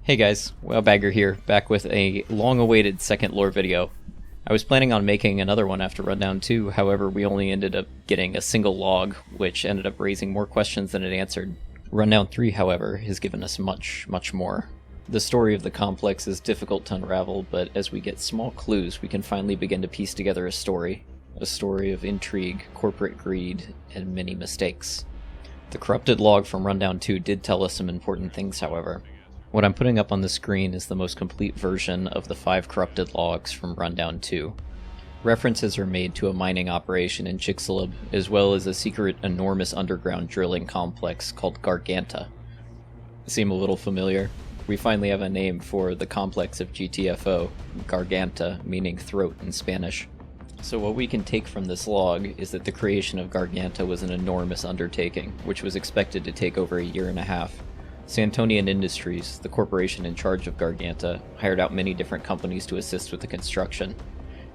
Hey guys, Wowbagger here, back with a long-awaited second lore video. I was planning on making another one after Rundown 2, however we only ended up getting a single log, which ended up raising more questions than it answered. Rundown 3, however, has given us much more. The story of the complex is difficult to unravel, but as we get small clues, we can finally begin to piece together a story of intrigue, corporate greed, and many mistakes. The corrupted log from Rundown 2 did tell us some important things, however. What I'm putting up on the screen is the most complete version of the 5 corrupted logs from Rundown 2. References are made to a mining operation in Chicxulub, as well as a secret enormous underground drilling complex called Garganta. Seem a little familiar? We finally have a name for the complex of GTFO, Garganta, meaning throat in Spanish. So what we can take from this log is that the creation of Garganta was an enormous undertaking, which was expected to take over a year and a half. Santonian Industries, the corporation in charge of Garganta, hired out many different companies to assist with the construction.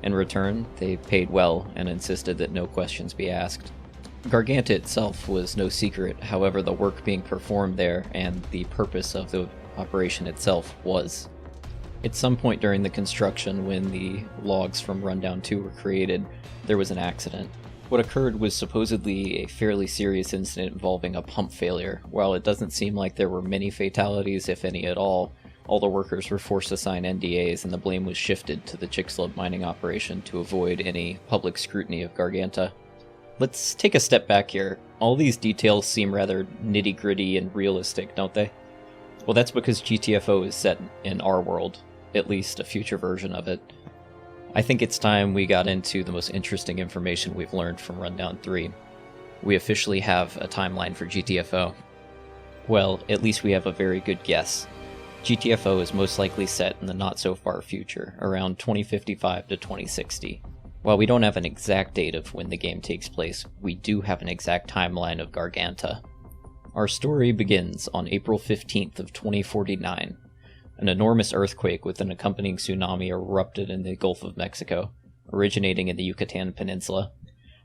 In return, they paid well and insisted that no questions be asked. Garganta itself was no secret, however the work being performed there and the purpose of the operation itself was. At some point during the construction, when the logs from Rundown 2 were created, there was an accident. What occurred was supposedly a fairly serious incident involving a pump failure. While it doesn't seem like there were many fatalities, if any at all the workers were forced to sign NDAs and the blame was shifted to the Chicxulub mining operation to avoid any public scrutiny of Garganta. Let's take a step back here. All these details seem rather nitty-gritty and realistic, don't they? Well, that's because GTFO is set in our world, at least a future version of it. I think it's time we got into the most interesting information we've learned from Rundown 3. We officially have a timeline for GTFO. Well, at least we have a very good guess. GTFO is most likely set in the not-so-far future, around 2055 to 2060. While we don't have an exact date of when the game takes place, we do have an exact timeline of Garganta. Our story begins on April 15th of 2049. An enormous earthquake with an accompanying tsunami erupted in the Gulf of Mexico, originating in the Yucatan Peninsula.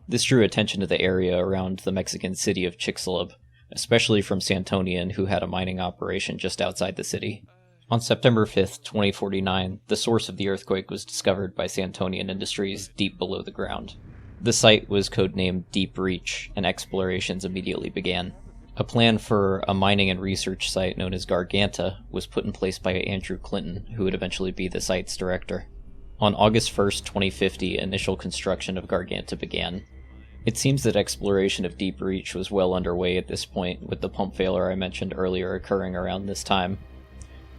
This drew attention to the area around the Mexican city of Chicxulub, especially from Santonian, who had a mining operation just outside the city. On September 5th, 2049, the source of the earthquake was discovered by Santonian Industries deep below the ground. The site was codenamed Deep Reach, and explorations immediately began. A plan for a mining and research site known as Garganta was put in place by Andrew Clinton, who would eventually be the site's director. On August 1st, 2050, initial construction of Garganta began. It seems that exploration of Deep Reach was well underway at this point, with the pump failure I mentioned earlier occurring around this time.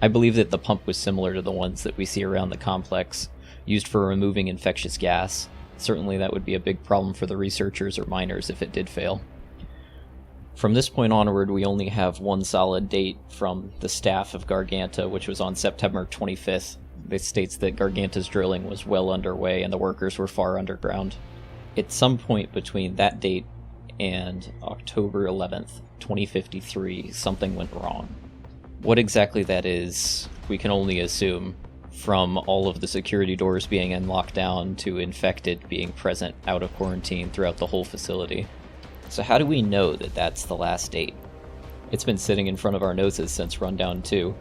I believe that the pump was similar to the ones that we see around the complex, used for removing infectious gas. Certainly that would be a big problem for the researchers or miners if it did fail. From this point onward, we only have one solid date from the staff of Garganta, which was on September 25th. It states that Garganta's drilling was well underway and the workers were far underground. At some point between that date and October 11th, 2053, something went wrong. What exactly that is, we can only assume, from all of the security doors being unlocked down to infected being present out of quarantine throughout the whole facility. So how do we know that that's the last date? It's been sitting in front of our noses since Rundown 2.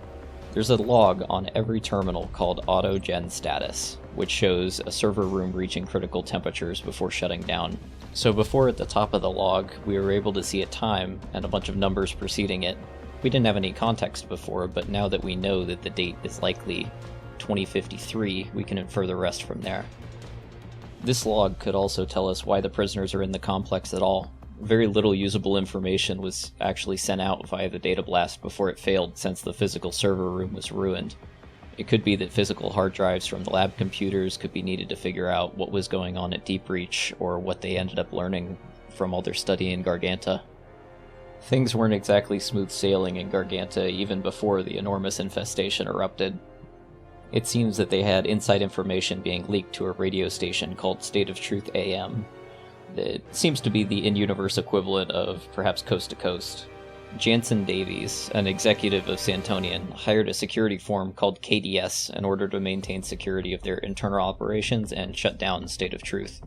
There's a log on every terminal called Auto Gen Status, which shows a server room reaching critical temperatures before shutting down. So before at the top of the log, we were able to see a time and a bunch of numbers preceding it. We didn't have any context before, but now that we know that the date is likely 2053, we can infer the rest from there. This log could also tell us why the prisoners are in the complex at all. Very little usable information was actually sent out via the data blast before it failed, since the physical server room was ruined. It could be that physical hard drives from the lab computers could be needed to figure out what was going on at Deep Reach, or what they ended up learning from all their study in Garganta. Things weren't exactly smooth sailing in Garganta even before the enormous infestation erupted. It seems that they had inside information being leaked to a radio station called State of Truth AM. It seems to be the in-universe equivalent of perhaps Coast to Coast. Jansen Davies, an executive of Santonian, hired a security firm called KDS in order to maintain security of their internal operations and shut down State of Truth.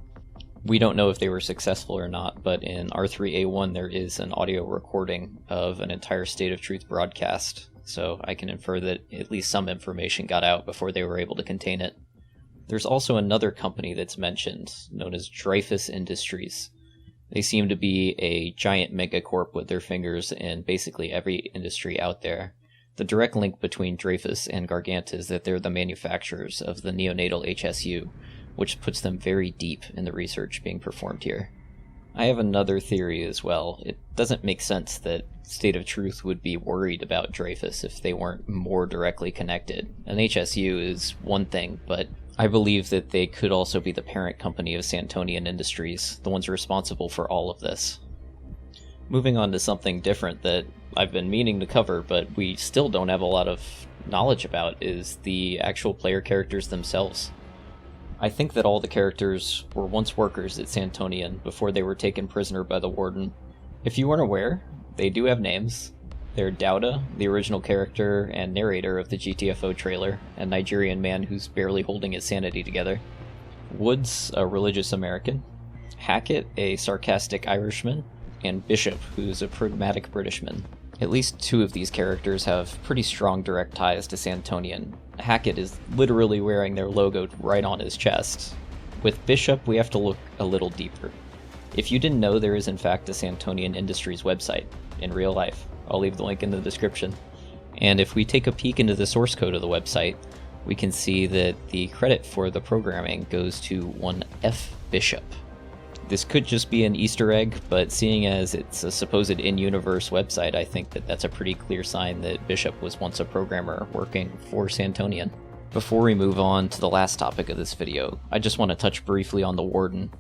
We don't know if they were successful or not, but in R3A1 there is an audio recording of an entire State of Truth broadcast so I can infer that at least some information got out before they were able to contain it. There's also another company that's mentioned, known as Dreyfus Industries. They seem to be a giant megacorp with their fingers in basically every industry out there. The direct link between Dreyfus and Garganta is that they're the manufacturers of the neonatal HSU, which puts them very deep in the research being performed here. I have another theory as well. It doesn't make sense that State of Truth would be worried about Dreyfus if they weren't more directly connected. An HSU is one thing, but I believe that they could also be the parent company of Santonian Industries, the ones responsible for all of this. Moving on to something different that I've been meaning to cover, but we still don't have a lot of knowledge about, is the actual player characters themselves. I think that all the characters were once workers at Santonian before they were taken prisoner by the Warden. If you weren't aware, they do have names. They're Dauda, the original character and narrator of the GTFO trailer, a Nigerian man who's barely holding his sanity together. Woods, a religious American. Hackett, a sarcastic Irishman. And Bishop, who's a pragmatic Britishman. At least two of these characters have pretty strong direct ties to Santonian. Hackett is literally wearing their logo right on his chest. With Bishop, we have to look a little deeper. If you didn't know, there is in fact a Santonian Industries website, in real life. I'll leave the link in the description. And if we take a peek into the source code of the website, we can see that the credit for the programming goes to one F. Bishop. This could just be an Easter egg, but seeing as it's a supposed in-universe website, I think that that's a pretty clear sign that Bishop was once a programmer working for Santonian. Before we move on to the last topic of this video, I just want to touch briefly on the Warden.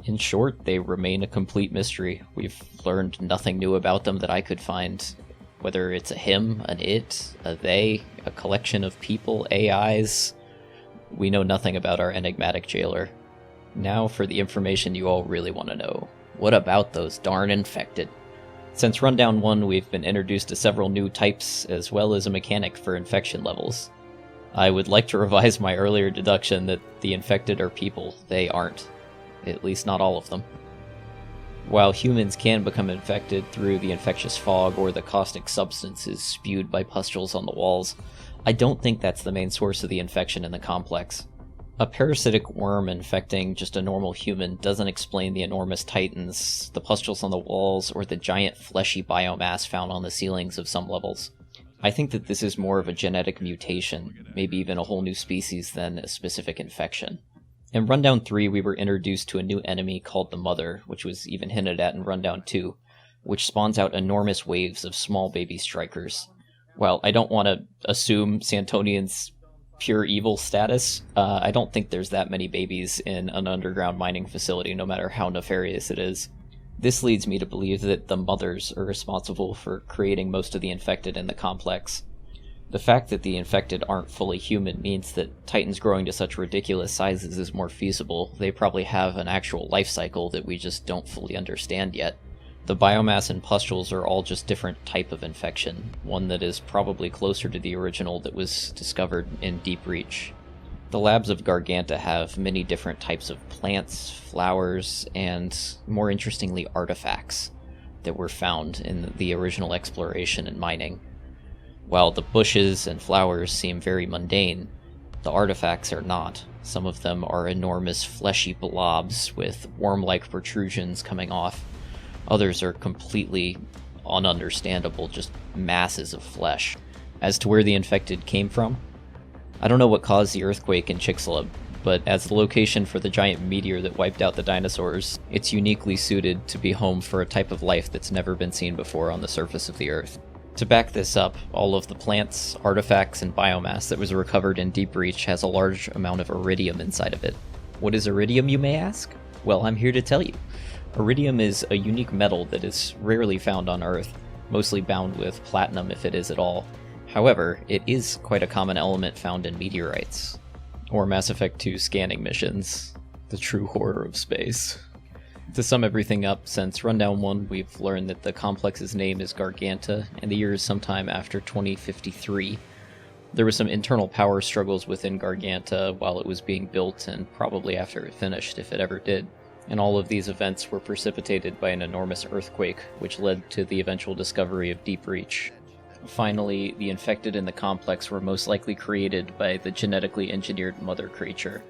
In short, they remain a complete mystery. We've learned nothing new about them that I could find. Whether it's a him, an it, a they, a collection of people, AIs, we know nothing about our enigmatic jailer. Now for the information you all really want to know. What about those darn infected? Since Rundown 1, we've been introduced to several new types, as well as a mechanic for infection levels. I would like to revise my earlier deduction that the infected are people. They aren't. At least not all of them. While humans can become infected through the infectious fog or the caustic substances spewed by pustules on the walls, I don't think that's the main source of the infection in the complex. A parasitic worm infecting just a normal human doesn't explain the enormous titans, the pustules on the walls, or the giant fleshy biomass found on the ceilings of some levels. I think that this is more of a genetic mutation, maybe even a whole new species than a specific infection. In Rundown 3, we were introduced to a new enemy called the Mother, which was even hinted at in Rundown 2, which spawns out enormous waves of small baby strikers. While I don't want to assume Santonian's pure evil status, I don't think there's that many babies in an underground mining facility, no matter how nefarious it is. This leads me to believe that the Mothers are responsible for creating most of the infected in the complex. The fact that the infected aren't fully human means that titans growing to such ridiculous sizes is more feasible. They probably have an actual life cycle that we just don't fully understand yet. The biomass and pustules are all just different type of infection, one that is probably closer to the original that was discovered in Deep Reach. The labs of Garganta have many different types of plants, flowers, and, more interestingly, artifacts that were found in the original exploration and mining. While the bushes and flowers seem very mundane, the artifacts are not. Some of them are enormous fleshy blobs with worm-like protrusions coming off. Others are completely ununderstandable, just masses of flesh. As to where the infected came from, I don't know what caused the earthquake in Chicxulub, but as the location for the giant meteor that wiped out the dinosaurs, it's uniquely suited to be home for a type of life that's never been seen before on the surface of the Earth. To back this up, all of the plants, artifacts, and biomass that was recovered in Deep Reach has a large amount of iridium inside of it. What is iridium, you may ask? Well, I'm here to tell you. Iridium is a unique metal that is rarely found on Earth, mostly bound with platinum if it is at all. However, it is quite a common element found in meteorites, or Mass Effect 2 scanning missions, the true horror of space. To sum everything up, since Rundown 1, we've learned that the complex's name is Garganta, and the year is sometime after 2053. There was some internal power struggles within Garganta while it was being built, and probably after it finished, if it ever did. And all of these events were precipitated by an enormous earthquake, which led to the eventual discovery of Deep Reach. Finally, the infected in the complex were most likely created by the genetically engineered mother creature.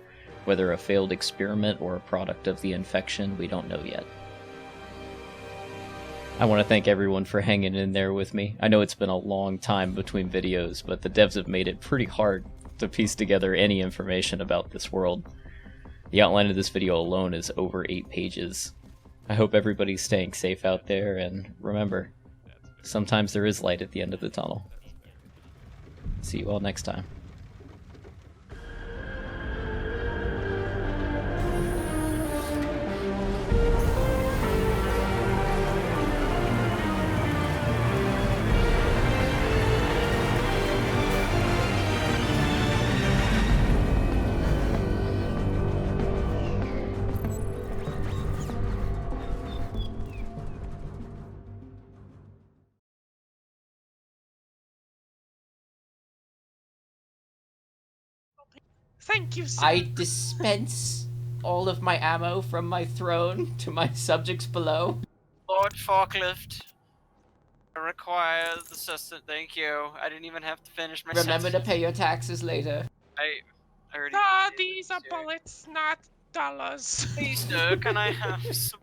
Whether a failed experiment or a product of the infection, we don't know yet. I want to thank everyone for hanging in there with me. I know it's been a long time between videos, but the devs have made it pretty hard to piece together any information about this world. The outline of this video alone is over 8 pages. I hope everybody's staying safe out there, and remember, sometimes there is light at the end of the tunnel. See you all next time. Thank you, sir. I dispense all of my ammo from my throne to my subjects below. Lord Forklift. I require the assistant. Thank you. I didn't even have to finish my Remember to sentence. pay your taxes later. I already. Ah, these are bullets, not dollars. Please, sir, can I have some